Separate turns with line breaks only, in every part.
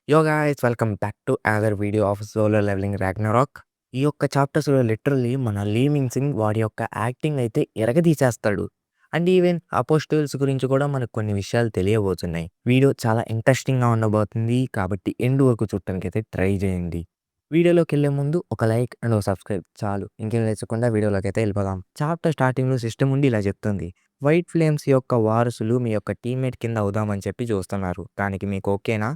యో guys welcome back to another video of solo leveling Ragnarok. ఈ యొక్క చాప్టర్స్‌లో literally మన లీ మింగ్ సింగ్ వాడి యొక్క యాక్టింగ్ అయితే ఇరగదీసేస్తాడు. అండ్ ఈవెన్ అపోస్టిల్స్ గురించి కూడా మనకు కొన్ని విషయాలు తెలియబోతున్నాయి. వీడియో చాలా ఇంట్రెస్టింగ్‌గా ఉండబోతుంది. కాబట్టి ఎండ్ వరకు చూడటానికైతే ట్రై చేయండి. వీడియోలోకెళ్ళే ముందు ఒక లైక్ అండ్ ఒక సబ్స్క్రైబ్ చాలు. ఇంకేం లేచకుండా వీడియోలోకైతే వెళ్ళిపోదాం. చాప్టర్ స్టార్టింగ్‌లో సిస్టమ్ ఉండి ఇలా చెప్తుంది. వైట్ ఫ్లేమ్స్ యొక్క వారసులు మీ యొక్క టీమ్‌మేట్ కింద అవుదామని చెప్పి చూస్తున్నారు. దానికి మీకు ఓకేనా?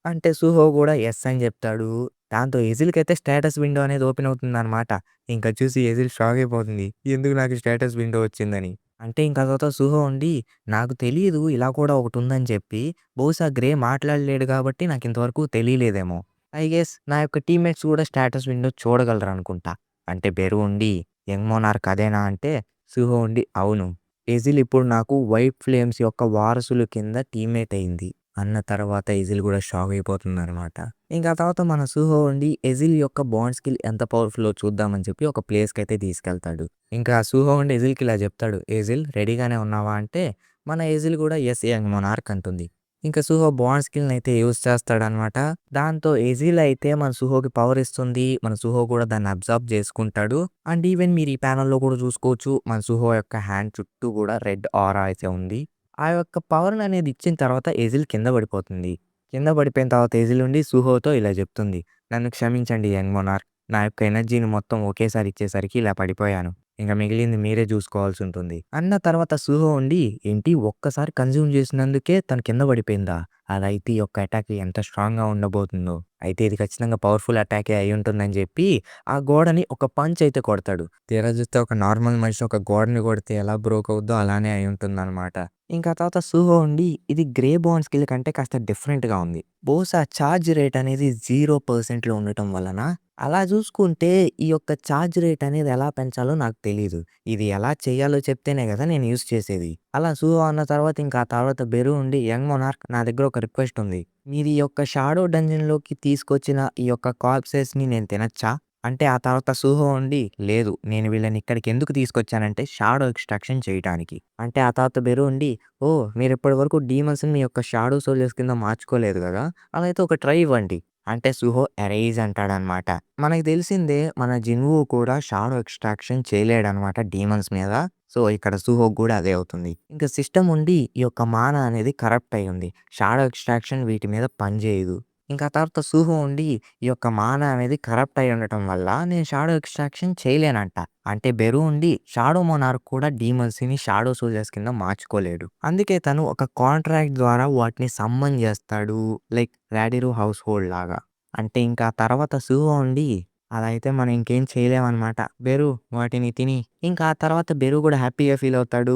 అంటే సుహో గూడా యెస్ అని జెప్తాడు. దాంతో ఎజిల్‌కైతే స్టేటస్ విండో అనేది ఓపెన్ అవుతుందనమాట. ఇంక చూసి ఎజిల్ షాక్ అయిపోతుంది. ఎందుకు నాకు స్టేటస్ విండో వచ్చిందని. అంటే ఇంక ఆ తర్వాత సుహో ఉండి నాకు తెలీదు ఇలా కూడా ఒకటుందని చెప్పి. బహుశా గ్రే మాట్లాడలేడు గాబట్టి నాకింతవరకు తెలీలేదేమో. ఐ గెస్ నా యొక్క టీమ్‌మేట్స్ గూడా స్టేటస్ విండో చూడగలరనుకుంటా. అంటే బెరు ఉండి యంగ్ మోనార్క్ అదేనా అంటే సుహో ఉండి అవును. ఎజిల్ ఇప్పుడు నాకు వైట్ ఫ్లేమ్స్ యొక్క వారసులు కింద టీమ్‌మేట్ అయింది. అన్న తర్వాత ఎజిల్ గూడా షాక్ అయిపోతుందనమాట. ఇంకా ఆ తర్వాత మన సుహో ఉండి ఎజిల్ యొక్క బాండ్ స్కిల్ ఎంత పవర్‌ఫుల్లో చూద్దామని చెప్పి ఒక ప్లేస్‌కైతే తీసుకెళ్తాడు. ఇంకా సుహో ఉండి ఎజిల్‌కి ఇలా చెప్తాడు. "ఎజిల్ రెడీగానే ఉన్నావా?" అంటే మన ఎజిల్ గూడా యెస్ యంగ్ మొనార్క్ అంటుంది. ఇంకా సుహో బాండ్ స్కిల్‌నైతే యూజ్ చేస్తాడనమాట. దాంతో ఎజిల్ అయితే మన సుహోకి పవర్ ఇస్తుంది. మన సుహో కూడా దాన్ని అబ్జార్బ్ చేసుకుంటాడు. అండ్ ఈవెన్ మీరు ఈ ప్యానెల్‌లో కూడా చూసుకోవచ్చు. మన సుహో యొక్క హ్యాండ్ చుట్టూ కూడా రెడ్ ఆరా అయితే ఉంది. ఆ యొక్క పవర్‌ననేది ఇచ్చిన తర్వాత ఎజిల్ కింద పడిపోతుంది. కింద పడిపోయిన తర్వాత ఎజిల్ ఉండి సుహోతో ఇలా చెప్తుంది. "నన్ను క్షమించండి యంగ్ మొనార్క్. నా యొక్క ఎనర్జీని మొత్తం ఒకేసారి ఇచ్చేసరికి ఇలా పడిపోయాను. ఇంక మిగిలింది మీరే చూసుకోవాల్సుంటుంది." అన్న తర్వాత సుహో ఉండి ఏంటి ఒక్కసారి కన్జ్యూమ్ చేసినందుకే తను కింద పడిపోయిందా? అలా అయితే ఈ యొక్క అటాక్ ఎంత స్ట్రాంగ్‌గా ఉండబోతుందో. అయితే ఇది ఖచ్చితంగా పవర్‌ఫుల్ అటాకే అయ్యుంటుందని చెప్పి ఆ గోడని ఒక పంచ్ అయితే కొడతాడు. తీరా చూస్తే ఒక నార్మల్ మనిషి ఒక గోడని కొడితే ఎలా బ్రోక్ అవుద్దో అలానే అయ్యుంటుందనమాట. ఇంకా ఆ తర్వాత సుహో ఉండి ఇది గ్రే బాండ్ స్కిల్ కంటే కాస్త డిఫరెంట్‌గా ఉంది. బహుశా ఛార్జ్ రేట్ అనేది 0%లో ఉండటం వలన అలా చూసుకుంటే ఈ యొక్క ఛార్జ్ రేట్ అనేది ఎలా పెంచాలో నాకు తెలీదు. ఇది ఎలా చేయాలో చెప్తేనే కదా నేను యూజ్ చేసేది. అలా సుహో అన్న తర్వాత ఇంకా ఆ తర్వాత బెరు ఉండి యంగ్ మొనార్క్ నా దగ్గర ఒక రిక్వెస్ట్ ఉంది. మీరు ఈ యొక్క షాడో డంజన్‌లోకి తీసుకొచ్చిన ఈ యొక్క కార్ప్సెస్‌ని నేను తినొచ్చా? అంటే ఆ తర్వాత సుహో ఉండి లేదు నేను వీళ్ళని ఇక్కడికి ఎందుకు తీసుకొచ్చానంటే షాడో ఎక్స్‌ట్రాక్షన్ చేయటానికి. అంటే ఆ తర్వాత బెరు ఉండి ఓహ్! మీరిప్పటి వరకు డీమన్స్‌ని మీ యొక్క షాడో సోల్జర్స్ కింద మార్చుకోలేదు గదా! అలా అయితే ఒక ట్రై ఇవ్వండి. అంటే సుహో ఎరైజ్ అంటాడనమాట. మనకు తెలిసిందే మన జిన్‌వూ కూడా షాడో ఎక్స్‌ట్రాక్షన్ చేయలేడనమాట డీమన్స్ మీద. సో, ఇక్కడ సుహోకి గూడా అదే అవుతుంది. ఇంక సిస్టమ్ ఉండి ఈ యొక్క మానా అనేది కరప్ట్ అయ్యుంది. షాడో ఎక్స్‌ట్రాక్షన్ వీటి మీద పనిచేయదు. ఇంకా ఆ తర్వాత సుహో ఉండి ఈ యొక్క మానా అనేది కరప్ట్ అయ్యి ఉండటం వల్ల నేను షాడో ఎక్స్‌ట్రాక్షన్ చేయలేనంట. అంటే బెరు ఉండి షాడో మోనార్క్ కూడా డీమన్స్‌ని షాడో సోల్జర్స్ కింద మార్చుకోలేడు. అందుకే తను ఒక కాంట్రాక్ట్ ద్వారా వాటిని సమ్మన్ చేస్తాడు. లైక్ రాడిరో హౌస్ హోల్డ్ లాగా. అంటే ఇంకా ఆ తర్వాత సుహో ఉండి అలా అయితే మనం ఇంకేం చేయలేమనమాట. బెరు వాటిని తిని ఇంకా ఆ తర్వాత బెరు కూడా హ్యాపీగా ఫీల్ అవుతాడు.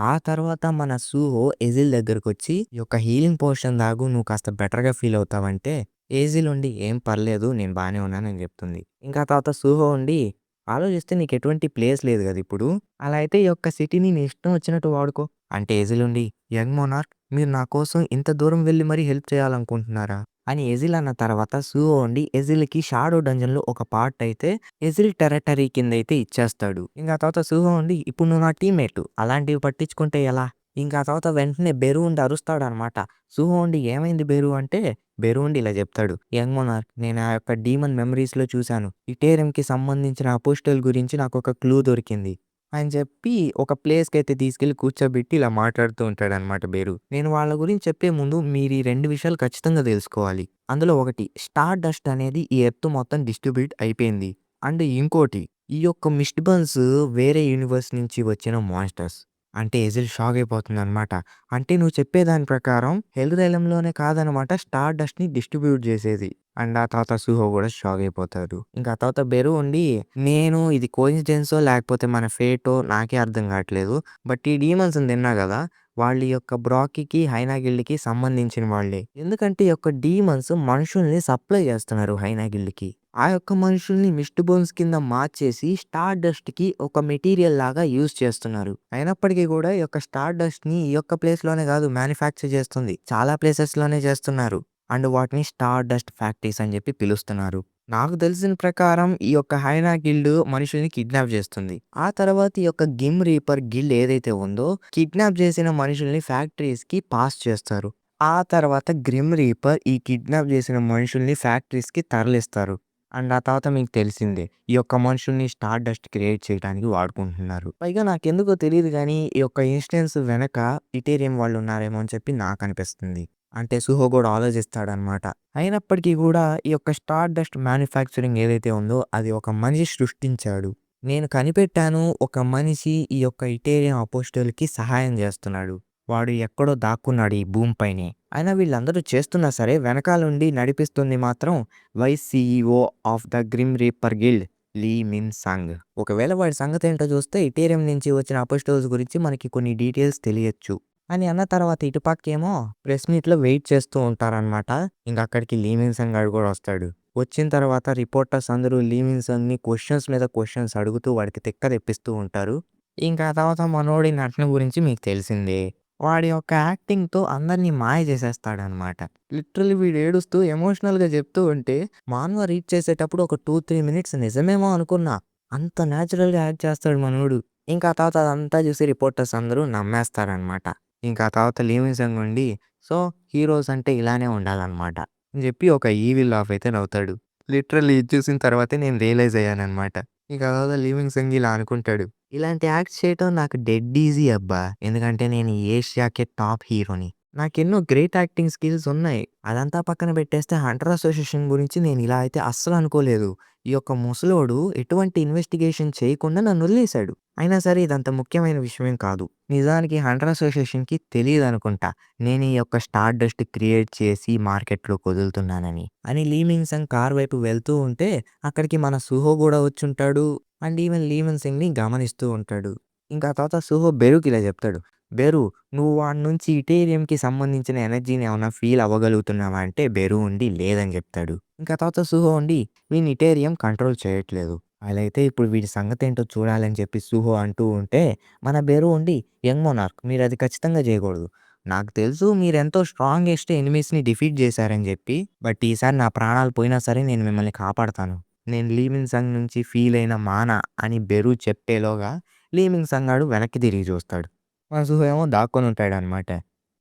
ఆ తర్వాత మన సూహో ఎజిల్ దగ్గరకొచ్చి ఈ యొక్క హీలింగ్ పోషన్ తాగు నువ్వు కాస్త బెటర్‌గా ఫీల్ అవుతావంటే ఎజిల్ ఉండి ఏం పర్లేదు నేను బానే ఉన్నానని చెప్తుంది. ఇంకా ఆ తర్వాత సూహో ఉండి ఆలోచిస్తే నీకు ఎటువంటి ప్లేస్ లేదు గదా ఇప్పుడు. అలా అయితే ఈ యొక్క సిటీని నీ ఇష్టం వచ్చినట్టు వాడుకో. అంటే ఎజిల్ ఉండి యంగ్ మోనార్క్ మీరు నా కోసం ఇంత దూరం వెళ్లి మరీ హెల్ప్ చేయాలనుకుంటున్నారా? అని ఎజిల్ అన్న తర్వాత సూహో ఉండి ఎజిల్‌కి షాడో డంజన్‌లో ఒక పార్ట్ అయితే ఎజిల్ టెరిటరీ కిందైతే ఇచ్చేస్తాడు. ఇంక ఆ తర్వాత సూహో ఉండి ఇప్పుడు నువ్వు నా టీమ్‌మేటు. అలాంటివి పట్టించుకుంటే ఎలా? ఇంకా ఆ తర్వాత వెంటనే బెరు ఉండి అరుస్తాడనమాట. సూహో ఉండి ఏమైంది బెరు అంటే బెరు ఉండి ఇలా చెప్తాడు. యంగ్ మోనార్క్ నేను ఆ యొక్క డీమన్ మెమరీస్‌లో చూసాను. ఇటేరియంకి సంబంధించిన అపోస్టల్ గురించి నాకొక క్లూ దొరికింది. అని చెప్పి ఒక ప్లేస్‌కైతే తీసుకెళ్ళి కూర్చోబెట్టి ఇలా మాట్లాడుతూ ఉంటాడనమాట బెరు. నేను వాళ్ళ గురించి చెప్పే ముందు మీరు ఈ 2 విషయాలు ఖచ్చితంగా తెలుసుకోవాలి. అందులో ఒకటి స్టార్ డస్ట్ అనేది ఈ ఎర్త్ మొత్తం డిస్ట్రిబ్యూట్ అయిపోయింది. అండ్ ఇంకోటి ఈ యొక్క మిస్ట్ బన్స్ వేరే యూనివర్స్ నుంచి వచ్చిన మాన్‌స్టర్స్. అంటే ఎజిల్ షాక్ అయిపోతుందనమాట. అంటే నువ్వు చెప్పే దాని ప్రకారం హెల్ రైలంలోనే కాదనమాట స్టార్ డస్ట్‌ని డిస్ట్రిబ్యూట్ చేసేది. అండ్ ఆ తర్వాత సుహో గూడా షాక్ అయిపోతాడు. ఇంకా ఆ తర్వాత బెరు ఉండి నేను ఇది కోయిన్సిడెన్సో లేకపోతే మన ఫేటో నాకే అర్థం కావట్లేదు. బట్ ఈ డీమన్స్‌ని తిన్నా గదా! వాళ్ళ యొక్క బ్రాకీకి, హైనా గిల్డ్‌కి సంబంధించిన వాళ్ళే. ఎందుకంటే ఈ యొక్క డీమన్స్ మనుషుల్ని సప్లై చేస్తున్నారు హైనా గిల్డ్‌కి. ఆ యొక్క మనుషుల్ని మిస్ట్ బోన్స్ కింద మార్చేసి స్టార్ డస్ట్‌కి ఒక మెటీరియల్ లాగా యూజ్ చేస్తున్నారు. అయినప్పటికీ కూడా ఈ యొక్క స్టార్ డస్ట్‌ని ఈ యొక్క ప్లేస్‌లోనే కాదు మ్యానుఫ్యాక్చర్ చేస్తుంది. చాలా ప్లేసెస్‌లోనే చేస్తున్నారు. అండ్ వాటిని స్టార్ డస్ట్ ఫ్యాక్టరీస్ అని చెప్పి పిలుస్తున్నారు. నాకు తెలిసిన ప్రకారం ఈ యొక్క హైనా గిల్డ్ మనుషుల్ని కిడ్నాప్ చేస్తుంది. ఆ తర్వాత ఈ యొక్క గిమ్ రీపర్ గిల్డ్ ఏదైతే ఉందో కిడ్నాప్ చేసిన మనుషుల్ని ఫ్యాక్టరీస్‌కి పాస్ చేస్తారు. ఆ తర్వాత గ్రిమ్ రీపర్ ఈ కిడ్నాప్ చేసిన మనుషుల్ని ఫ్యాక్టరీస్‌కి తరలిస్తారు. అండ్ ఆ తర్వాత మీకు తెలిసిందే. ఈ యొక్క మనుషుల్ని స్టార్ డస్ట్ క్రియేట్ చేయడానికి వాడుకుంటున్నారు. పైగా నాకెందుకో తెలీదు గానీ, ఈ యొక్క ఇన్సిడెన్స్ వెనక ఇథేరియం వాళ్ళున్నారేమో అని చెప్పి నాకనిపిస్తుంది. అంటే సుహో గూడా ఆలోచిస్తాడనమాట. అయినప్పటికీ గూడా ఈ యొక్క స్టార్ డస్ట్ మ్యానుఫ్యాక్చరింగ్ ఏదైతే ఉందో అది ఒక మనిషి సృష్టించాడు. నేను కనిపెట్టాను. ఒక మనిషి ఈ యొక్క ఇథేరియం అపోస్టల్‌కి సహాయం జేస్తున్నాడు. వాడు ఎక్కడో దాక్కున్నాడు ఈ భూమిపైనే. అయినా వీళ్ళందరూ చేస్తున్నా సరే వెనకాలుండి నడిపిస్తుంది మాత్రం vice CEO of the Grim Reaper Guild Lee Min Sung. ఒకవేళ వాడి సంగతేంటో చూస్తే ఇథేరియం నుంచి వచ్చిన అపోస్టల్స్ గురించి మనకి కొన్ని డీటెయిల్స్ తెలియొచ్చు. అని అన్న తర్వాత ఇటుపక్కేమో ప్రెస్ మీట్‌లో వెయిట్ చేస్తూ ఉంటారనమాట. ఇంక అక్కడికి లీ మిన్ సంగ్ గాడు కూడా వస్తాడు. వచ్చిన తర్వాత రిపోర్టర్స్ అందరూ లీ మిన్ సంగ్‌ని క్వెషన్స్ మీద క్వెషన్స్ అడుగుతూ వాడికి తిక్క తెప్పిస్తూ ఉంటారు. ఇంకా ఆ తర్వాత మనోడి నటన గురించి మీకు తెలిసిందే. వాడి యొక్క యాక్టింగ్‌తో అందరిని మాయ చేసేస్తాడనమాట. లిటరల్లీ వీడు ఏడుస్తూ ఎమోషనల్‌గా చెప్తూ ఉంటే, మాన్‌వ రీడ్ చేసేటప్పుడు ఒక 2, 3 మినిట్స్ నిజమేమో అనుకున్నా. అంత న్యాచురల్‌గా యాక్ట్ చేస్తాడు మనోడు. ఇంకా ఆ తర్వాత అదంతా చూసి రిపోర్టర్స్ అందరూ నమ్మేస్తారనమాట. ఇంకా ఆ తర్వాత లీవింగ్సన్ ఉండి, సో హీరోస్ అంటే ఇలానే ఉండాలనమాట అని చెప్పి ఒక ఈవిల్ లాఫ్ అయితే నవ్వుతాడు. లిటరల్లీ ఇది చూసిన తర్వాతే నేను రియలైజ్ అయ్యాననమాట. ఇంకా ఆ తర్వాత లీవింగ్సన్ ఇలా అనుకుంటాడు. ఇలాంటి యాక్ట్స్ చేయటం నాకు డెడ్ ఈజీ అబ్బా! ఎందుకంటే నేను ఈ ఏషియాకే టాప్ హీరోని. నాకెన్నో గ్రేట్ యాక్టింగ్ స్కిల్స్ ఉన్నాయి. అదంతా పక్కన పెట్టేస్తే 'హంటర్ అసోసియేషన్' గురించి నేను ఇలా అయితే అస్సలు అనుకోలేదు. ఈ యొక్క ముసలోడు ఎటువంటి ఇన్వెస్టిగేషన్ చేయకుండా నన్నొదిలేసాడు. అయినా సరే ఇదంత ముఖ్యమైన విషయమేం కాదు. నిజానికి 'హంటర్ అసోసియేషన్‌కి' తెలీదనుకుంటా. నేను ఈ యొక్క స్టార్ డస్ట్ క్రియేట్ చేసి మార్కెట్‌లోకి వదులుతున్నానని. అని లీ మింగ్ సంగ్ కార్ వైపు వెళ్తూ ఉంటే అక్కడికి మన సుహో గూడా వచ్చుంటాడు. అండ్ ఈవెన్ లీమన్ సింగ్‌ని గమనిస్తూ ఉంటాడు. ఇంకా ఆ తర్వాత సుహో బెరూకి ఇలా చెప్తాడు. బెరు, నువ్వు వాడి నుంచి ఇథేరియంకి సంబంధించిన ఎనర్జీని ఏమన్నా ఫీల్ అవ్వగలుగుతున్నావా అంటే బెరు ఉండి లేదని చెప్తాడు. ఇంకా తర్వాత సుహో ఉండి వీడిని ఇథేరియం కంట్రోల్ చేయట్లేదు. అలా అయితే ఇప్పుడు వీడి సంగతేంటో చూడాలని చెప్పి సుహో అంటూ ఉంటే మన బెరు ఉండి యంగ్ మోనార్క్ మీరది ఖచ్చితంగా చేయకూడదు. నాకు తెలుసు మీరెంతో స్ట్రాంగెస్ట్ ఎనిమీస్‌ని డిఫీట్ చేశారని చెప్పి. బట్ ఈసారి నా ప్రాణాలు పోయినా సరే నేను మిమ్మల్ని కాపాడతాను. నేను లీమిన్ సంగ్ నుంచి ఫీల్ అయిన మాన అని బెరు చెప్పేలోగా లీమింగ్ సంగ్ గాడు వెనక్కి తిరిగి చూస్తాడు. మన సుహో ఏమో దాక్కొని ఉంటాడనమాట.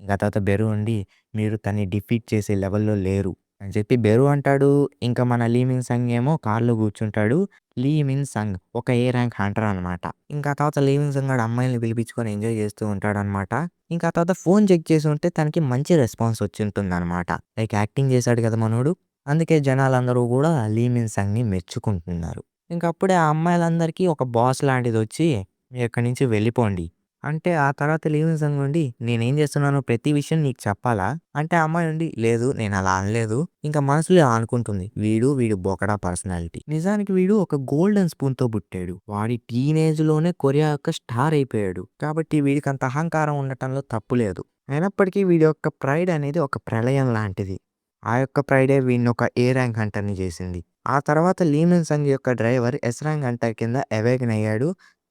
ఇంక ఆ తర్వాత బెరు ఉండి మీరు తన్ని డిఫీట్ చేసే లెవెల్‌లో లేరు అని చెప్పి బెరు అంటాడు. ఇంకా మన లీమింగ్ సంగ్ ఏమో కార్‌లో కూర్చుంటాడు. లీమిన్ సంగ్ ఒక ఏ ర్యాంక్ హంటర్ అనమాట. ఇంకా ఆ తర్వాత లీమింగ్ సంగ్ గాడు అమ్మాయిల్ని పిలిపించుకొని ఎంజాయ్ చేస్తూ ఉంటాడనమాట. ఇంకా ఆ తర్వాత ఫోన్ చెక్ చేసి ఉంటే తనకి మంచి రెస్పాన్స్ వచ్చుంటుందనమాట. లైక్ యాక్టింగ్ చేశాడు కదా మనోడు. అందుకే జనాలందరూ గూడా లీ మిన్ సంగ్‌ని మెచ్చుకుంటున్నారు. ఇంకప్పుడే ఆ అమ్మాయిలందరికీ ఒక బాస్ లాంటిదొచ్చి, "మీరిక్కడి నుంచి వెళ్ళిపోండి." అంటే ఆ తర్వాత లీ మిన్ సంగ్ నుండి, "నేనేం చేస్తున్నానో ప్రతి విషయం నీకు చెప్పాలా?" అంటే ఆ అమ్మాయి నుండి, "లేదు నేనలా అనలేదు." ఇంకా మనసులో ఇలా అనుకుంటుంది. వీడు బొకడా పర్సనాలిటీ. నిజానికి వీడు ఒక గోల్డెన్ స్పూన్‌తో పుట్టాడు. వాడి టీనేజ్‌లోనే కొరియా యొక్క స్టార్ అయిపోయాడు. కాబట్టి వీడికంత అహంకారం ఉండటంలో తప్పు లేదు. అయినప్పటికీ వీడి యొక్క ప్రైడ్ అనేది ఒక ప్రళయం లాంటిది. ఆ యొక్క ప్రైడే వీడిని ఒక ఏ ర్యాంక్ హంటర్‌ని చేసింది. ఆ తర్వాత లీమన్ సంగ్ యొక్క డ్రైవర్ ఎస్ ర్యాంక్ హంటర్ కింద అవేకెన్ అయ్యాడు.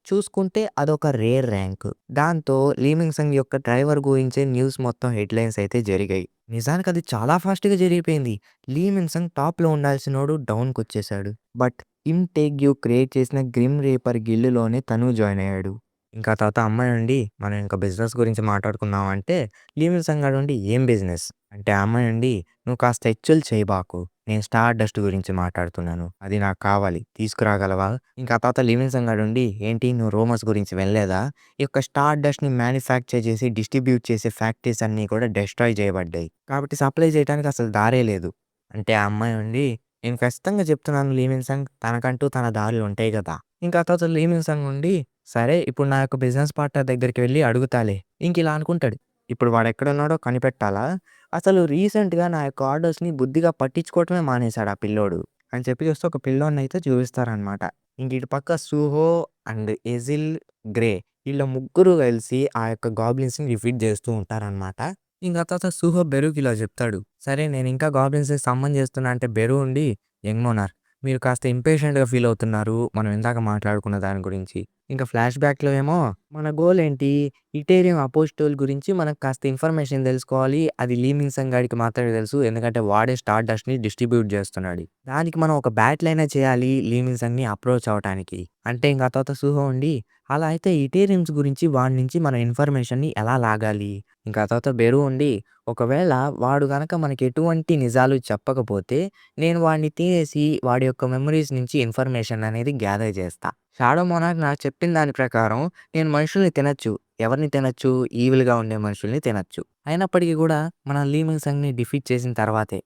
చూసుకుంటే అదొక రేర్ ర్యాంక్. దాంతో లీమింగ్ సంగ్ యొక్క డ్రైవర్ గురించే న్యూస్ మొత్తం హెడ్‌లైన్స్ అయితే జరిగాయి. నిజానికి అది చాలా ఫాస్ట్‌గా జరిగిపోయింది. లీమింగ్ సంగ్ టాప్‌లో ఉండాల్సినోడు డౌన్‌కొచ్చేసాడు. బట్ ఇమ్ టేగ్యూ క్రియేట్ చేసిన గ్రిమ్ రీపర్ గిల్డ్‌లోనే తను జాయిన్ అయ్యాడు. ఇంకా తర్వాత అమ్మాయి నుండి మనం ఇంకా బిజినెస్ గురించి మాట్లాడుకుందాం అంటే లీమింగ్ సంగ్ గాడు నుండి ఏం బిజినెస్? అంటే ఆ అమ్మాయి నుండి నువ్వు కాస్త హెచ్చులు చేయబాకు. నేను స్టార్ డస్ట్ గురించి మాట్లాడుతున్నాను. అది నాకు కావాలి. తీసుకురాగలవా? ఇంకా ఆ తర్వాత లివింగ్ సంగడు ఉండి ఏంటి నువ్వు రూమర్స్ గురించి వినలేదా? ఈ యొక్క స్టార్ డస్ట్‌ని మ్యానుఫ్యాక్చర్ చేసి డిస్ట్రిబ్యూట్ చేసే ఫ్యాక్టరీస్ అన్నీ కూడా డెస్ట్రాయ్ చేయబడ్డాయి. కాబట్టి సప్లై చేయడానికి అసలు దారే లేదు. అంటే ఆ అమ్మాయి ఉండి నేను ఖచ్చితంగా చెప్తున్నాను లీవింగ్ సంగ్ తనకంటూ తన దారులు ఉంటాయి కదా! ఇంకా ఆ తర్వాత లీవింగ్ సంగ్ ఉండి సరే ఇప్పుడు నా యొక్క బిజినెస్ పార్ట్నర్ దగ్గరికి వెళ్లి అడుగుతాలే. ఇంక ఇలా అనుకుంటాడు. ఇప్పుడు వాడెక్కడున్నాడో కనిపెట్టాలా? అసలు రీసెంట్‌గా నా యొక్క ఆర్డర్స్‌ని బుద్ధిగా పట్టించుకోవటమే మానేశాడు ఆ పిల్లోడు. అని చెప్పి చూస్తే ఒక పిల్లోడినైతే చూపిస్తారనమాట. ఇంక ఇటు పక్క సుహో అండ్ ఎజిల్, గ్రే ఈళ్ళ ముగ్గురు కలిసి ఆ యొక్క గాబ్లిన్స్‌ని డిఫీట్ చేస్తూ ఉంటారనమాట. ఇంక ఆ తర్వాత సుహో బెరూకి ఇలా చెప్తాడు. సరే నేను ఇంకా గాబ్లిన్స్‌ని సమ్మన్ చేస్తున్నా అంటే బెరు ఉండి యంగ్ మోనార్క్ మీరు కాస్త ఇంపేషెంట్‌గా ఫీల్ అవుతున్నారు. మనం ఇందాక మాట్లాడుకున్న దాని గురించి. ఇంకా ఫ్లాష్ బ్యాక్‌లో ఏమో మన గోల్ ఏంటి? ఇటేరియం అపోస్టోల్ గురించి మనకు కాస్త ఇన్ఫర్మేషన్ తెలుసుకోవాలి. అది లీ మింగ్‌సంగ్ గాడికి మాత్రమే తెలుసు. ఎందుకంటే వాడే స్టార్ డస్ట్‌ని డిస్ట్రిబ్యూట్ చేస్తున్నాడు. దానికి మనం ఒక బ్యాటిల్ అయినా చేయాలి లీ మింగ్‌సంగ్‌ని అప్రోచ్ అవ్వటానికి. అంటే ఇంక ఆ తర్వాత సూహో ఉండి అలా అయితే ఇటేరియమ్స్ గురించి వాడి నుంచి మన ఇన్ఫర్మేషన్‌ని ఎలా లాగాలి? ఇంకా ఆ తర్వాత బెరు ఉండి ఒకవేళ వాడు గనక మనకి ఎటువంటి నిజాలు చెప్పకపోతే నేను వాడిని తినేసి వాడి యొక్క మెమోరీస్ నుంచి ఇన్ఫర్మేషన్ అనేది గ్యాదర్ చేస్తా. షాడో మోనార్క్ నాకు చెప్పిన దాని ప్రకారం నేను మనుషుల్ని తినొచ్చు. ఎవరిని తినొచ్చు? ఈవిల్‌గా ఉండే మనుషుల్ని తినొచ్చు. అయినప్పటికీ గూడా మనం లీ మింగ్‌సంగ్‌ని డిఫీట్ చేసిన తర్వాతే.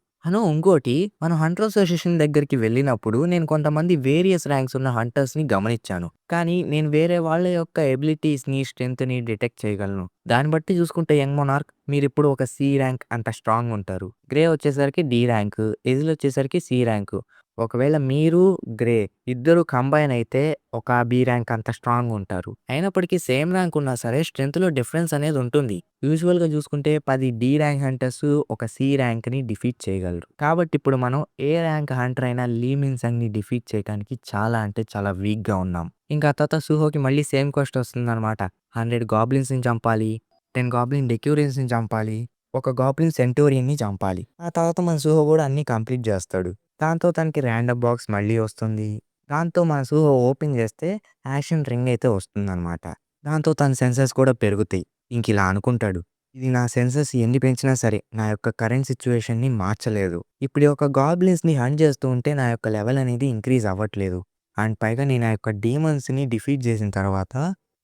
ఇంకోటి మనం హంటర్ అసోసియేషన్ దగ్గరికి వెళ్ళినప్పుడు నేను కొంతమంది వేరియస్ ర్యాంక్స్ ఉన్న హంటర్స్‌ని గమనిచ్చాను. కానీ నేను వేరే వాళ్ళ యొక్క ఎబిలిటీస్‌ని, స్ట్రెంగ్త్‌ని డిటెక్ట్ చేయగలను. దాన్ని బట్టి చూసుకుంటే యంగ్ మొనార్క్ మీరిప్పుడు ఒక సి ర్యాంక్ అంత స్ట్రాంగ్ ఉంటారు. గ్రే వచ్చేసరికి డి ర్యాంక్, ఎజిల్ వచ్చేసరికి సి ర్యాంక్. ఒకవేళ మీరు, గ్రే ఇద్దరు కంబైన్ అయితే ఒక బి ర్యాంక్ అంత స్ట్రాంగ్ ఉంటారు. అయినప్పటికీ సేమ్ ర్యాంక్ ఉన్నా సరే స్ట్రెంగ్త్‌లో డిఫరెన్స్ అనేది ఉంటుంది. యూజువల్‌గా చూసుకుంటే 10 డి ర్యాంక్ హంటర్స్ ఒక సి ర్యాంక్‌ని డిఫీట్ చేయగలరు. కాబట్టి ఇప్పుడు మనం ఏ ర్యాంక్ హంటర్ అయినా లీ మింగ్‌సంగ్‌ని డిఫీట్ చేయడానికి చాలా అంటే చాలా వీక్‌గా ఉన్నాం. ఇంకా ఆ తర్వాత సూహోకి మళ్ళీ సేమ్ క్వెస్ట్ వస్తుందనమాట. 100 గాబ్లిన్స్‌ని చంపాలి. 10 గాబ్లిన్ డెక్యూరియన్స్‌ని చంపాలి. ఒక గాబ్లిన్ సెంటూరియన్‌ని చంపాలి. ఆ తర్వాత మన సూహో కూడా అన్నీ కంప్లీట్ చేస్తాడు. దాంతో తనకి ర్యాండమ్ బాక్స్ మళ్ళీ వస్తుంది. దాంతో మన సూహో ఓపెన్ చేస్తే యాషన్ రింగ్ అయితే వస్తుందనమాట. దాంతో తన సెన్సెస్ కూడా పెరుగుతాయి. ఇంకిలా అనుకుంటాడు. ఇది నా సెన్సెస్ ఎన్ని పెంచినా సరే నా యొక్క కరెంట్ సిట్యుయేషన్‌ని మార్చలేదు. ఇప్పుడు ఈ యొక్క గాబ్లిన్స్‌ని హంట్ చేస్తూ ఉంటే నా యొక్క లెవెల్ అనేది ఇంక్రీజ్ అవ్వట్లేదు. అండ్ పైగా నేను ఆ యొక్క డీమన్స్‌ని డిఫీట్ చేసిన తర్వాత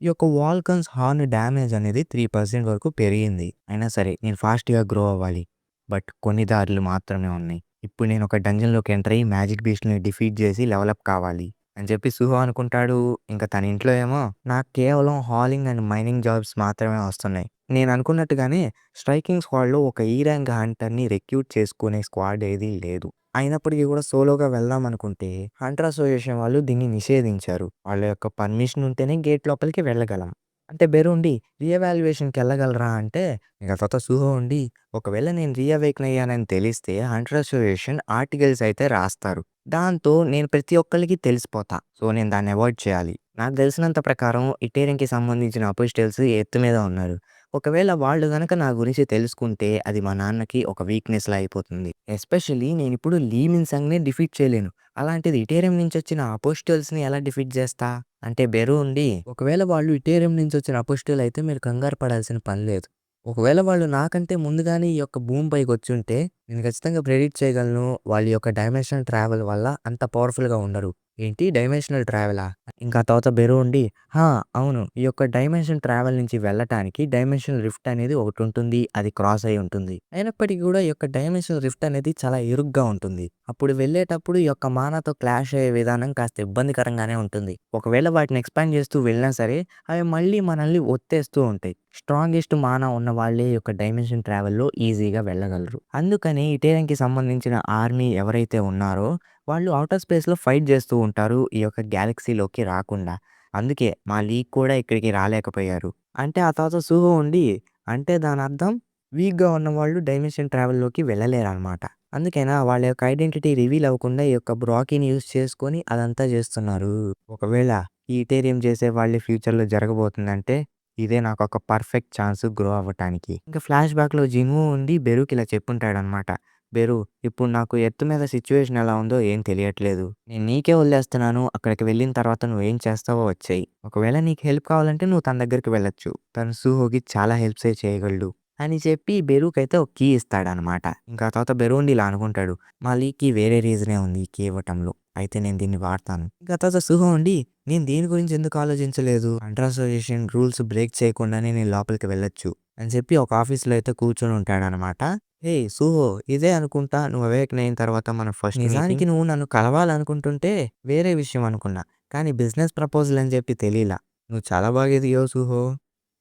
ఈ యొక్క వాల్కన్స్ హార్న్ డ్యామేజ్ అనేది 3% వరకు పెరిగింది. అయినా సరే నేను ఫాస్ట్‌గా గ్రో అవ్వాలి. బట్ కొన్ని దారులు మాత్రమే ఉన్నాయి. ఇప్పుడు నేను ఒక డంజన్‌లోకి ఎంటర్ అయ్యి మ్యాజిక్ బీస్ట్‌ని డిఫీట్ చేసి లెవెల్ అప్ కావాలి అని చెప్పి సుహో అనుకుంటాడు. ఇంకా తన ఇంట్లో ఏమో నాకు కేవలం హాలింగ్ అండ్ మైనింగ్ జాబ్స్ మాత్రమే వస్తున్నాయి. నేను అనుకున్నట్టుగానే స్ట్రైకింగ్ స్క్వాడ్‌లో ఒక ఈ ర్యాంక్ హంటర్‌ని రిక్రూట్ చేసుకునే స్క్వాడ్ ఏదీ లేదు. అయినప్పటికీ కూడా సోలోగా వెళ్దాం అనుకుంటే హంటర్ అసోసియేషన్ వాళ్ళు దీన్ని నిషేధించారు. వాళ్ళ యొక్క పర్మిషన్ ఉంటేనే గేట్ లోపలికి వెళ్ళగలం. అంటే బెరు ఉండి రీఎవాల్యుయేషన్‌కి వెళ్ళగలరా అంటే ఇక తర్వాత సూహో ఉండి ఒకవేళ నేను రీఅవేకన్ అయ్యానని తెలిస్తే హంటర్ అసోసియేషన్ ఆర్టికల్స్ అయితే రాస్తారు. దాంతో నేను ప్రతి ఒక్కళ్ళకి తెలిసిపోతా. సో నేను దాన్ని అవాయిడ్ చేయాలి. నాకు తెలిసినంత ప్రకారం ఇటేరియన్‌కి సంబంధించిన అపోస్టిల్స్ ఎత్తు మీద ఉన్నారు. ఒకవేళ వాళ్ళు గనక నా గురించి తెలుసుకుంటే అది మా నాన్నకి ఒక వీక్‌నెస్‌లా అయిపోతుంది. ఎస్పెషల్లీ నేనిప్పుడు లీ మిన్‌సంగ్‌ని డిఫీట్ చేయలేను. అలాంటిది ఇటేరియం నుంచొచ్చిన అపోస్టిల్స్‌ని ఎలా డిఫీట్ చేస్తా? అంటే బెరు ఉండి ఒకవేళ వాళ్ళు ఇటేరియం నుంచొచ్చిన అపోస్టిల్ అయితే మీరు కంగారు పడాల్సిన పని లేదు. ఒకవేళ వాళ్ళు నాకంటే ముందుగానే ఈ యొక్క భూమి పైకొచ్చుంటే నేను ఖచ్చితంగా ప్రెడిక్ట్ చేయగలను. వాళ్ళ యొక్క డైమెన్షనల్ ట్రావెల్ వల్ల అంత పవర్‌ఫుల్‌గా ఉండరు. ఏంటి డైమెన్షనల్ ట్రావెలా? ఇంకా ఆ తర్వాత బెరు ఉండి ఆ! అవును. ఈ యొక్క డైమెన్షన్ ట్రావెల్ నుంచి వెళ్ళటానికి డైమెన్షనల్ రిఫ్ట్ అనేది ఒకటుంటుంది. అది క్రాస్ అయ్యి ఉంటుంది. అయినప్పటికీ కూడా ఈ యొక్క డైమెన్షనల్ రిఫ్ట్ అనేది చాలా ఇరుగ్గా ఉంటుంది. అప్పుడు వెళ్ళేటప్పుడు ఈ యొక్క మానాతో క్లాష్ అయ్యే విధానం కాస్త ఇబ్బందికరంగానే ఉంటుంది. ఒకవేళ వాటిని ఎక్స్‌పాండ్ చేస్తూ వెళ్ళినా సరే అవి మళ్ళీ మనల్ని ఒత్తేస్తూ ఉంటాయి. స్ట్రాంగెస్ట్ మానా ఉన్న వాళ్ళే ఈ యొక్క డైమెన్షన్ ట్రావెల్‌లో ఈజీగా వెళ్ళగలరు. అందుకని ఇటేరియన్‌కి సంబంధించిన ఆర్మీ ఎవరైతే ఉన్నారో వాళ్ళు ఔటర్ స్పేస్‌లో ఫైట్ చేస్తూ ఉంటారు. ఈ యొక్క గెలాక్సీలోకి రాకుండా. అందుకే మా లీగ్ కూడా ఇక్కడికి రాలేకపోయారు. అంటే ఆ తర్వాత సూహో ఉండి అంటే దానర్థం వీక్‌గా ఉన్నవాళ్ళు డైమెన్షన్ ట్రావెల్‌లోకి వెళ్ళలేరనమాట. అందుకేనా వాళ్ళ యొక్క ఐడెంటిటీ రివీల్ అవ్వకుండా ఈ యొక్క బ్రాకీని యూజ్ చేసుకొని అదంతా చేస్తున్నారు. ఒకవేళ ఈ ఇటేరియం చేసే వాళ్ళే ఫ్యూచర్‌లో జరగబోతుందంటే ఇదే నాకొక పర్ఫెక్ట్ ఛాన్స్ గ్రో అవ్వటానికి. ఇంకా ఫ్లాష్ బ్యాక్‌లో జిన్‌వూ ఉండి బెరుకి ఇలా చెప్పుంటాడనమాట. బెరు ఇప్పుడు నాకు ఎర్త్ మీద సిట్యుయేషన్ ఎలా ఉందో ఏం తెలియట్లేదు. నేను నీకే వదిలేస్తున్నాను. అక్కడికి వెళ్ళిన తర్వాత నువ్వేం చేస్తావో వచ్చెయి. ఒకవేళ నీకు హెల్ప్ కావాలంటే నువ్వు తన దగ్గరికి వెళ్ళొచ్చు. తను సూహోకి చాలా హెల్ప్సే చేయగలడు. అని చెప్పి బెరూకైతే ఒక కీ ఇస్తాడనమాట. ఇంకా ఆ తర్వాత బెరు ఉండి ఇలా అనుకుంటాడు. మా లీకి వేరే రీజనే ఉంది ఈ కీ ఇవ్వటంలో. అయితే నేను దీన్ని వాడతాను. ఇంకా తర్వాత సూహో ఉండి నేను దీని గురించి ఎందుకు ఆలోచించలేదు. హంటర్ అసోసియేషన్ రూల్స్ బ్రేక్ చేయకుండానే నేను లోపలికి వెళ్ళొచ్చు అని చెప్పి ఒక ఆఫీస్‌లో అయితే కూర్చొని ఉంటాడనమాట. హేయ్! సూహో ఇదే అనుకుంటా నువ్వు అవేకన్ అయిన తర్వాత మన ఫస్ట్ నిజానికి నువ్వు నన్ను కలవాలనుకుంటుంటే వేరే విషయం అనుకున్నా. కానీ బిజినెస్ ప్రపోజల్ అని చెప్పి తెలీలా. నువ్వు చాలా బాగా ఎదిగావు సూహో.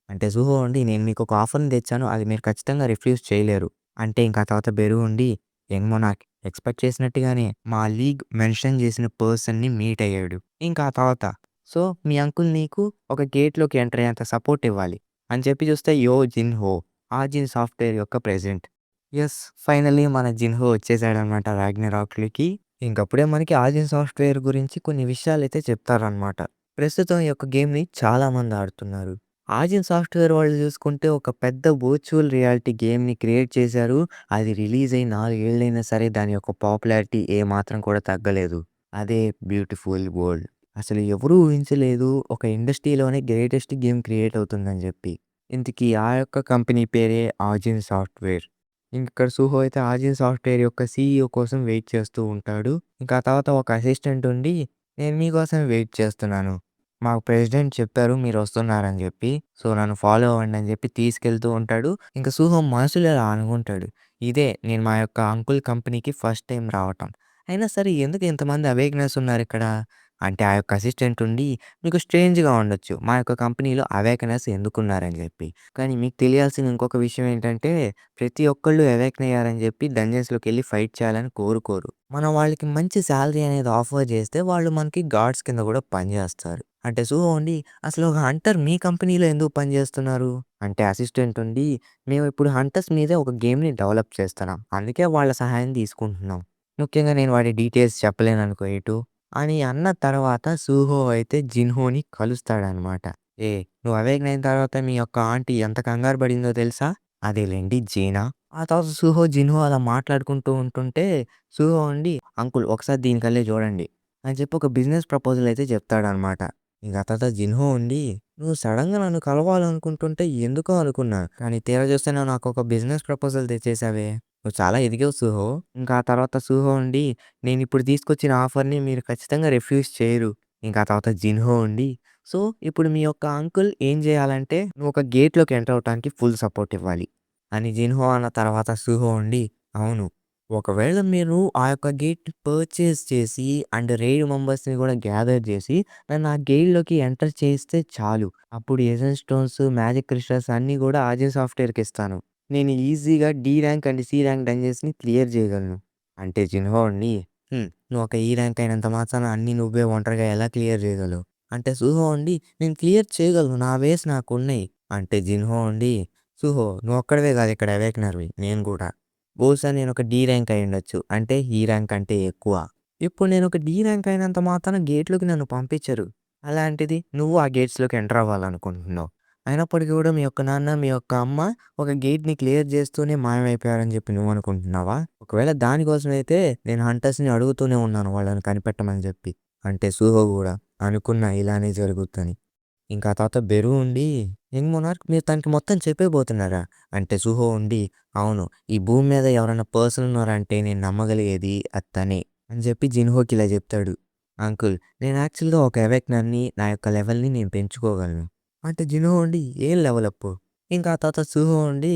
అంటే సూహో ఉండి నేను మీకొక ఆఫర్‌ని తెచ్చాను. అది మీరు ఖచ్చితంగా రిఫ్యూజ్ చేయలేరు. అంటే ఇంకా ఆ తర్వాత బెరు ఉండి యంగ్ మొనార్క్ ఎక్స్‌పెక్ట్ చేసినట్టుగానే మా లీగ్ మెన్షన్ చేసిన పర్సన్‌ని మీట్ అయ్యాడు. ఇంకా ఆ తర్వాత సో మీ అంకుల్ నీకు ఒక గేట్‌లోకి ఎంటర్ అయ్యేంత సపోర్ట్ ఇవ్వాలి అని చెప్పి చూస్తే యో జిన్‌హో ఆజిన్ సాఫ్ట్‌వేర్ యొక్క ప్రెసిడెంట్. యెస్. ఫైనల్లీ మన జిన్‌హో వచ్చేసాడనమాట రాగ్నరాక్‌లోకి. ఇంకప్పుడే మనకి ఆజిన్ సాఫ్ట్‌వేర్ గురించి కొన్ని విషయాలైతే చెప్తారనమాట. ప్రస్తుతం ఈ యొక్క గేమ్‌ని చాలామంది ఆడుతున్నారు. ఆజిన్ సాఫ్ట్‌వేర్ వాళ్ళు చూసుకుంటే ఒక పెద్ద వర్చువల్ రియాలిటీ గేమ్‌ని క్రియేట్ చేశారు. అది రిలీజ్ అయ్యి 4 ఏళ్లైనా సరే దాని యొక్క పాపులారిటీ ఏమాత్రం కూడా తగ్గలేదు. అదే బ్యూటిఫుల్ వరల్డ్. అసలు ఎవరు ఊహించలేదు ఒక ఇండస్ట్రీలోనే గ్రేటెస్ట్ గేమ్ క్రియేట్ అవుతుందని చెప్పి. ఇంతకీ ఆ యొక్క కంపెనీ పేరే ఆజిన్ సాఫ్ట్‌వేర్. ఇక్కడ సుహో అయితే ఆజిన్ సాఫ్ట్‌వేర్ యొక్క సీఈఓ కోసం వెయిట్ చేస్తూ ఉంటాడు. ఇంకా ఆ తర్వాత ఒక అసిస్టెంట్ ఉండి నేను మీకోసం వెయిట్ చేస్తున్నాను. మాకు ప్రెసిడెంట్ చెప్పారు మీరొస్తున్నారని జెప్పి. సో, నన్ను ఫాలో అవ్వండి అని జెప్పి తీసుకెళ్తూ ఉంటాడు. ఇంక సుహమ్ మనసులో ఇలా అనుకుంటాడు. ఇదే నేను మా యొక్క అంకుల్ కంపెనీకి ఫస్ట్ టైమ్ రావటం. అయినా సరే ఎందుకు ఇంతమంది అవేక్‌నెస్ ఉన్నారిక్కడ? అంటే ఆ యొక్క అసిస్టెంట్ ఉండి మీకు స్ట్రేంజ్‌గా ఉండొచ్చు. మా యొక్క కంపెనీలో అవేక్‌నెస్ ఎందుకున్నారని జెప్పి. కానీ మీకు తెలియాల్సిన ఇంకొక విషయం ఏంటంటే ప్రతి ఒక్కళ్ళు అవేకెన్ అయ్యారని జెప్పి డంజన్స్‌లోకెళ్ళి ఫైట్ చేయాలని కోరుకోరు. మనం వాళ్ళకి మంచి సాలరీ అనేది ఆఫర్ జేస్తే వాళ్ళు మనకి గార్డ్స్ కింద గూడా పనిజేస్తారు. అంటే ఉండి అసలు ఒక హంటర్ మీ కంపెనీలో ఎందుకు పనిజేస్తున్నారు? అంటే అసిస్టెంట్ ఉండి మేమిప్పుడు హంటర్స్ మీదే ఒక గేమ్‌ని డెవలప్ చేస్తున్నాం. అందుకే వాళ్ళ సహాయం తీసుకుంటున్నాం. ముఖ్యంగా నేను వాటి డీటెయిల్స్ చెప్పలేననుకో ఎటు. అని అన్న తర్వాత సూహో అయితే జిన్‌హోని కలుస్తాడనమాట. నువ్వు అవేకెన్ అయిన తర్వాత మీ యొక్క ఆంటీ ఎంత కంగారు పడిందో తెలుసా? అదేలెండి జీనా. ఆ తర్వాత సుహో, జిన్‌హో అలా మాట్లాడుకుంటూ ఉంటుంటే సుహో ఉండి అంకుల్ ఒకసారి దీనికల్లే చూడండి అని చెప్పి ఒక బిజినెస్ ప్రపోజల్ అయితే చెప్తాడనమాట. ఇంక ఆ తర్వాత జిన్‌హో ఉండి నువ్వు సడెన్‌గా నన్ను కలవాలనుకుంటుంటే ఎందుకో అనుకున్నా. కానీ తీరా చూస్తే నువ్వు నాకొక బిజినెస్ ప్రపోజల్ తెచ్చేసావే. నువ్వు చాలా ఎదిగావు సుహో. ఇంకా ఆ తర్వాత సుహో ఉండి నేనిప్పుడు తీసుకొచ్చిన ఆఫర్‌ని మీరు ఖచ్చితంగా రిఫ్యూజ్ చేయరు. ఇంకా ఆ తర్వాత జిన్‌హో ఉండి సో, ఇప్పుడు మీ యొక్క అంకుల్ ఏం జేయాలంటే నువ్వు ఒక గేట్‌లోకి ఎంటర్ అవ్వటానికి ఫుల్ సపోర్ట్ ఇవ్వాలి. అని జిన్‌హో అన్న తర్వాత సుహో ఉండి, అవును. ఒకవేళ మీరు ఆ యొక్క గేట్‌ని పర్చేస్ చేసి అండ్ రెయిడ్ మెంబర్స్‌ని గూడా గ్యాదర్ జేసి నన్ను ఆ గేట్‌లోకి ఎంటర్ చేస్తే చాలు. అప్పుడు ఎసెన్స్ స్టోన్స్, మ్యాజిక్ క్రిస్టల్స్ అన్నీ గూడా ఆజిన్ సాఫ్ట్‌వేర్‌కిస్తాను. నేను ఈజీగా D rank and C rank డంజన్స్‌ని క్లియర్ జేయగలను. అంటే జిన్‌హో అండి, నువ్వు ఒక ఈ ర్యాంక్ అయినంత మాత్రాన అన్నీ నువ్వే ఒంటరిగా ఎలా క్లియర్ జేయగలవు? అంటే సుహో అండి, నేను క్లియర్ చేయగలను. నా వేస్ నాకున్నయి. అంటే జిన్‌హో అండి సుహో నువ్వొక్కడివే గాదు ఇక్కడ అవేకనర్‌వి. నేను గూడా. బహుశా నేనొక డి ర్యాంక్ అయ్యుండొచ్చు. అంటే ఈ ర్యాంక్ కంటే ఎక్కువ. ఇప్పుడు నేనొక డి ర్యాంక్ అయినంత మాత్రాన గేట్‌లోకి నన్ను పంపించరు. అలాంటిది నువ్వు ఆ గేట్స్‌లోకి ఎంటర్ అవ్వాలనుకుంటున్నావు. అయినప్పటికీ గూడా మీ యొక్క నాన్న, మీ యొక్క అమ్మ ఒక గేట్‌ని క్లియర్ జేస్తూనే మాయమైపోయారని జెప్పి నువ్వనుకుంటున్నావా? ఒకవేళ దానికోసమైతే నేను హంటర్స్‌ని అడుగుతూనే ఉన్నాను వాళ్ళని కనిపెట్టమని జెప్పి. అంటే సుహో గూడా అనుకున్నా ఇలానే జరుగుద్దని. ఇంకా ఆ తర్వాత బెరు ఉండి, యంగ్ మొనార్క్ మీరు తనకి మొత్తం చెప్పేబోతున్నారా? అంటే సుహో ఉండి, అవును. ఈ భూమి మీద ఎవరైనా పర్సన్ ఉన్నారంటే నేను నమ్మగలిగేది అది తనే అని చెప్పి జిన్‌హోకి ఇలా చెప్తాడు. అంకుల్ నేను యాక్చువల్‌గా ఒక అవేకనర్‌ని నా యొక్క లెవెల్‌ని నేను పెంచుకోగలను. అంటే జిన్‌హో ఉండి ఏం లెవెల్ అప్? ఇంకా ఆ తర్వాత సుహో ఉండి,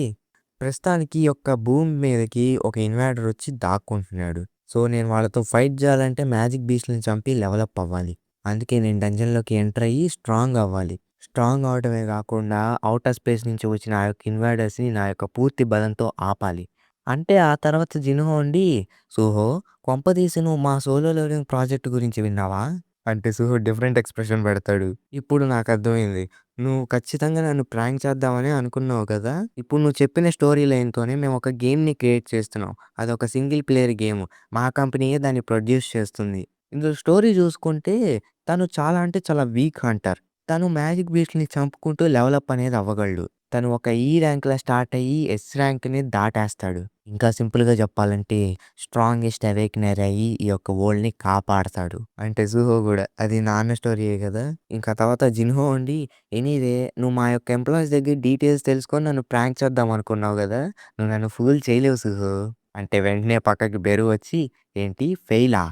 ప్రస్తుతానికి ఈ యొక్క భూమి మీదకి ఒక ఇన్వాడర్ వచ్చి దాక్కుంటున్నాడు. సో నేను వాళ్ళతో ఫైట్ చేయాలంటే మ్యాజిక్ బీస్ట్‌లని చంపి లెవెల్ అప్ అవ్వాలి. అందుకే నేను డంజన్‌లోకి ఎంటర్ అయ్యి స్ట్రాంగ్ అవ్వాలి. స్ట్రాంగ్ అవ్వడమే గాకుండా ఔటర్ స్పేస్ నుంచి వచ్చిన ఆ యొక్క ఇన్వాడర్స్‌ని నా యొక్క పూర్తి బలంతో ఆపాలి. అంటే ఆ తర్వాత జిన్‌హో ఉండి, "సుహో కొంపదీసి నువ్వు మా సోలో లెవెలింగ్ ప్రాజెక్ట్ గురించి విన్నావా?" అంటే సుహో డిఫరెంట్ ఎక్స్‌ప్రెషన్ పెడతాడు. ఇప్పుడు నాకర్థమైంది. నువ్వు ఖచ్చితంగా నన్ను ప్రాంక్ చేద్దామనే అనుకున్నావు కదా! ఇప్పుడు నువ్వు చెప్పిన స్టోరీ లైన్‌తోనే మేము ఒక గేమ్‌ని క్రియేట్ చేస్తున్నాం. అదొక సింగిల్ ప్లేయర్ గేమ్. మా కంపెనీయే దాన్ని ప్రొడ్యూస్ చేస్తుంది. ఇందులో స్టోరీ చూసుకుంటే తను చాలా అంటే చాలా వీక్ హంటర్. తను మ్యాజిక్ బీస్ట్‌ని చంపుకుంటూ లెవెల్ అప్ అనేది అవ్వగలడు. తను ఒక ఈ ర్యాంక్‌లో స్టార్ట్ అయ్యి ఎస్ ర్యాంక్‌ని దాటేస్తాడు. ఇంకా సింపుల్‌గా చెప్పాలంటే స్ట్రాంగెస్ట్ అవేకనర్ అయ్యి ఈ యొక్క వరల్డ్‌ని కాపాడతాడు. అంటే జుహో గూడా. అది నాన్న స్టోరీయే గదా! ఇంకా తర్వాత జిన్‌హో ఉండి ఎనీవే నువ్వు మా యొక్క ఎంప్లాయీస్ దగ్గర డీటెయిల్స్ తెలుసుకొని నన్ను ప్రాంక్ చేద్దాం అనుకున్నావు గదా! నువ్వు నన్ను ఫూల్ చేయలేవు సుహో. అంటే వెంటనే పక్కకి బెరు వచ్చి ఏంటి ఫెయిలా?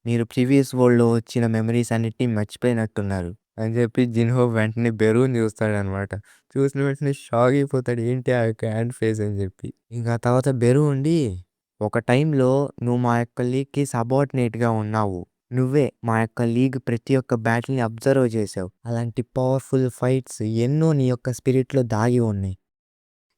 మీరు ప్రీవియస్ వరల్డ్‌లో వచ్చిన మెమోరీస్ అన్నిటిని మర్చిపోయినట్టున్నారు. అని జెప్పి జిన్‌హో వెంటనే బెరూని జూస్తాడనమాట. చూసిన వెంటనే షాక్ అయిపోతాడు. ఏంటి ఆ యొక్క యాంట్ ఫేస్ అని జెప్పి. ఇంక ఆ తర్వాత బెరు ఉండి, ఒక టైంలో నువ్వు మా యొక్క లీగ్‌కి సబార్డినేట్‌గా ఉన్నావు. నువ్వే మా యొక్క లీగ్ ప్రతి ఒక్క బ్యాటిల్‌ని అబ్జర్వ్ చేశావు. అలాంటి పవర్‌ఫుల్ ఫైట్స్ ఎన్నో నీ యొక్క స్పిరిట్‌లో దాగి ఉన్నాయి.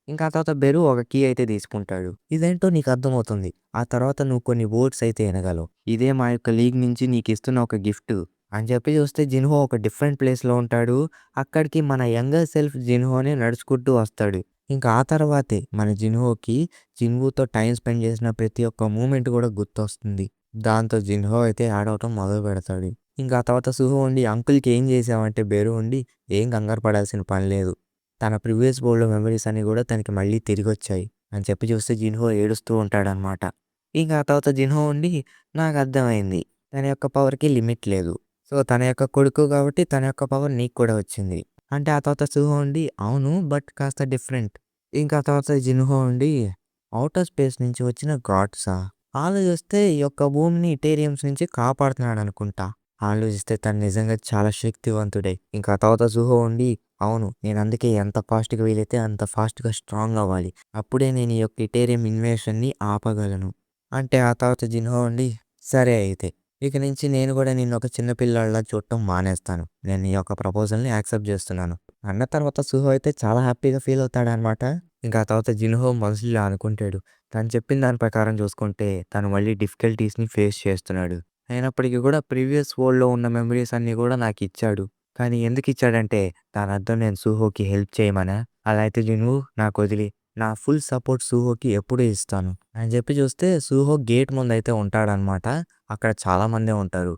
ఇంకా ఆ తర్వాత బెరు ఒక కీ అయితే తీసుకుంటాడు. ఇదేంటో నీకు అర్థమవుతుంది. ఆ తర్వాత నువ్వు కొన్ని వర్డ్స్ అయితే ఇనగలవు. ఇదే మా యొక్క లీగ్ నుంచి నీకిస్తున్న ఒక గిఫ్టు అని చెప్పి చూస్తే జిన్‌హో ఒక డిఫరెంట్ ప్లేస్‌లో ఉంటాడు. అక్కడికి మన యంగర్ సెల్ఫ్ జిన్‌హోనే నడుచుకుంటూ వస్తాడు. ఇంకా ఆ తర్వాతే మన జిన్‌హోకి జిన్‌వూతో టైమ్ స్పెండ్ చేసిన ప్రతి ఒక్క మూమెంట్ కూడా గుర్తొస్తుంది. దాంతో జిన్‌హో అయితే ఏడవటం మొదలుపెడతాడు. ఇంకా ఆ తర్వాత సుహో ఉండి అంకుల్‌కి ఏం చేసావంటే బేరు ఉండి, "ఏం కంగారు పడాల్సిన పని లేదు. తన ప్రీవియస్ వరల్డ్‌లో మెమోరీస్ అన్నీ కూడా తనకి మళ్ళీ తిరిగొచ్చాయి" అని చెప్పి చూస్తే జిన్‌హో ఏడుస్తూ ఉంటాడనమాట. ఇంక ఆ తర్వాత జిన్‌హో ఉండి, "నాకర్థమైంది. తన యొక్క పవర్‌కి లిమిట్ లేదు. సో, తన యొక్క కొడుకు కాబట్టి తన యొక్క పవర్ నీకు కూడా వచ్చింది." అంటే ఆ తర్వాత సుహో ఉండి, "అవును. బట్ కాస్త డిఫరెంట్." ఇంకా ఆ తర్వాత జిన్‌హో ఉండి, "ఔటర్ స్పేస్ నుంచి వచ్చిన గాడ్సా? ఆలోచిస్తే ఈ యొక్క భూమిని ఇటేరియమ్స్ నుంచి కాపాడుతున్నాడనుకుంటా. ఆలోచిస్తే తను నిజంగా చాలా శక్తివంతుడే." ఇంకా ఆ తర్వాత సుహో ఉండి, "అవును. నేనందుకే ఎంత ఫాస్ట్‌గా వీలైతే అంత ఫాస్ట్‌గా స్ట్రాంగ్ అవ్వాలి. అప్పుడే నేను ఈ యొక్క ఇటేరియం ఇన్వేషన్‌ని ఆపగలను." అంటే ఆ తర్వాత జిన్‌హో ఉండి, "సరే అయితే. ఇక నుంచి నేను గూడా నిన్నొక చిన్న పిల్లాడిలా చూడటం మానేస్తాను. నేను నీ యొక్క ప్రపోజల్‌ని యాక్సెప్ట్ జేస్తున్నాను." అన్న తర్వాత సుహో అయితే చాలా హ్యాపీగా ఫీల్ అవుతాడనమాట. ఇంకా ఆ తర్వాత జిన్‌హో మనసులో ఇలా అనుకుంటాడు. తను చెప్పిన దాని ప్రకారం చూసుకుంటే తను మళ్ళీ డిఫికల్టీస్‌ని ఫేస్ చేస్తున్నాడు. అయినప్పటికీ కూడా ప్రీవియస్ వరల్డ్‌లో ఉన్న మెమోరీస్ అన్నీ కూడా నాకిచ్చాడు. కానీ ఎందుకిచ్చాడంటే దాని అర్థం నేను సూహోకి హెల్ప్ చేయమనా? అలా అయితే నువ్వు నాకొదిలి నా ఫుల్ సపోర్ట్ సూహోకి ఎప్పుడూ ఇస్తాను అని చెప్పి చూస్తే సూహో గేట్ ముందయితే ఉంటాడనమాట. అక్కడ చాలామందే ఉంటారు.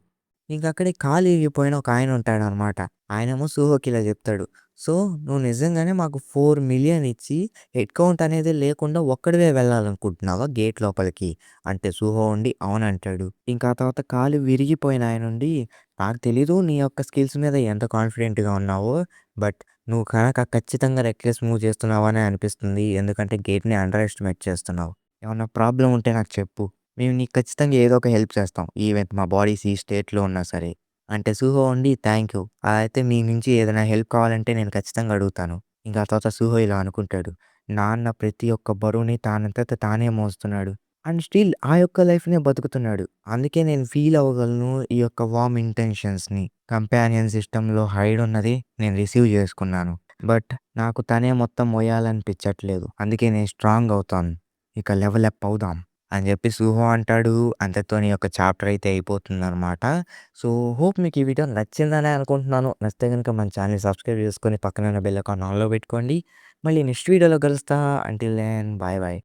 ఇంకక్కడే కాలు ఇరిగిపోయిన ఒకాయన ఉంటాడనమాట. ఆయనేమో సూహోకి ఇలా చెప్తాడు. "సో, నువ్వు నిజంగానే మాకు 4,000,000 ఇచ్చి హెడ్ కౌంట్ అనేది లేకుండా ఒక్కడివే వెళ్ళాలనుకుంటున్నావా గేట్ లోపలికి?" అంటే సూహో ఉండి అవునంటాడు. ఇంకా ఆ తర్వాత కాలు విరిగిపోయిన ఆయనుండి, "నాకు తెలీదు నీ యొక్క స్కిల్స్ మీద ఎంత కాన్ఫిడెంట్‌గా ఉన్నావో. బట్ నువ్వు కనుక ఖచ్చితంగా రెక్లెస్ మూవ్ చేస్తున్నావనే అనిపిస్తుంది. ఎందుకంటే గేట్‌ని అండర్ ఎస్టిమేట్ చేస్తున్నావు. ఏమన్నా ప్రాబ్లమ్ ఉంటే నాకు చెప్పు. మేము నీకు ఖచ్చితంగా ఏదో ఒక హెల్ప్ చేస్తాం. ఈవెన్ మా బాడీస్ ఈ స్టేట్‌లో ఉన్నా సరే." అంటే సూహో ఉండి థాంక్ యూ. అలా అయితే మీ నుంచి ఏదైనా హెల్ప్ కావాలంటే నేను ఖచ్చితంగా అడుగుతాను. ఇంకా ఆ తర్వాత సూహో ఇలా అనుకుంటాడు. నాన్న ప్రతి ఒక్క బరువుని తానంతట తానే మోస్తున్నాడు. అండ్ స్టిల్ ఆ యొక్క లైఫ్‌నే బతుకుతున్నాడు. అందుకే నేను ఫీల్ అవ్వగలను ఈ యొక్క వార్మ్ ఇంటెన్షన్స్‌ని. కంపానియన్ సిస్టమ్‌లో హైడ్ ఉన్నది నేను రిసీవ్ చేసుకున్నాను. బట్ నాకు తనే మొత్తం మోయాలనిపించట్లేదు. అందుకే నేను స్ట్రాంగ్ అవుతాను. ఇక లెవెల్ అప్ అవుదాం అని చెప్పి సూహో అంటాడు. అంతటితోని ఈ యొక్క చాప్టర్ అయితే అయిపోతుందనమాట. సో, హోప్ మీకు ఈ వీడియో నచ్చిందనే అనుకుంటున్నాను. నచ్చితే గనుక మన ఛానెల్‌ని సబ్స్క్రైబ్ చేసుకొని పక్కనున్న బెల్ ఐకాన్ ఆన్‌లో పెట్టుకోండి. మళ్ళీ నెక్స్ట్ వీడియోలో కలుస్తా. Until then bye bye.